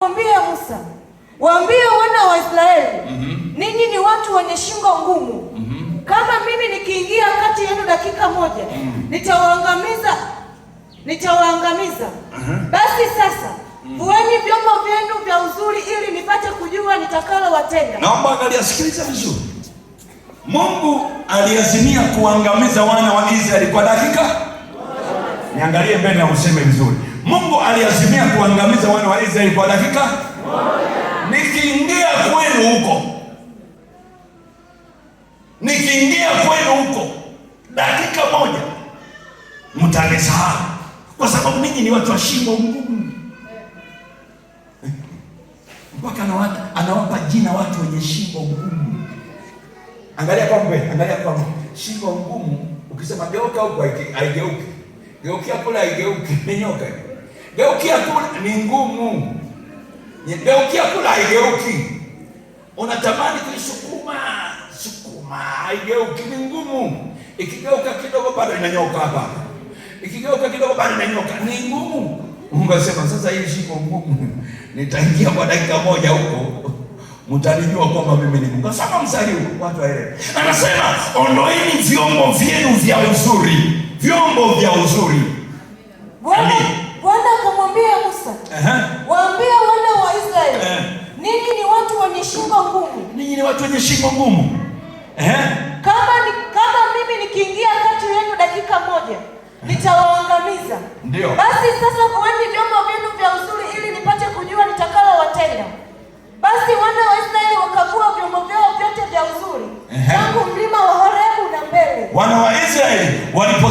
Mwambie Musa, waambie wana wa Israeli, ninyi ni watu wenye shingo ngumu. Kama mimi nikiingia kati yenu dakika moja, nitawaangamiza. Basi sasa, vueni vyombo vyenu vya uzuri ili nipate kujua nitakalo watenda. Naomba angalia, sikiliza vizuri. Mungu aliazimia kuangamiza wana wa Israeli kwa dakika moja. Niangalie mbele na useme vizuri. Mungu aliazimia kuangamiza wana wa Israeli kwa dakika moja. Nikiingia kwenu huko dakika moja, mtanisahau, kwa sababu ninyi ni watu wa shingo ngumu. Mpaka anawapa jina watu wenye shingo ngumu. Angalia kwa shingo ngumu. Ukisema geuka huko haigeuki, geukia kule haigeuki, ni nyoka. Geukia kule ni ngumu, geukia kule haigeuki. Unatamani kuisukuma, haigeuki, ni ngumu. Ikigeuka kidogo bado inanyoka hapa, ikigeuka kidogo bado inanyoka, ni ngumu. Mungu anasema sasa hii shingo ngumu nitaingia kwa dakika moja huko, mtanijua kwamba mimi ni Mungu. Sasa mstari huu watu waelewe. Anasema ondoeni vyombo vyenu vya uzuri, vyombo vya uzuri. Bwana akamwambia Musa, waambie wana wa Israeli, ninyi ni watu wenye shingo ngumu. Ninyi ni watu wenye shingo ngumu. Kama mimi nikiingia kati yenu dakika moja, nitawaangamiza. Ndio. Basi sasa vueni vyombo vyenu vya uzuri ili nipate kujua nitakalo watenda. Basi wana wa Israeli wakavua vyombo vyao vyote vya uzuri tangu mlima wa Horebu na mbele. Wana wa Israeli walipo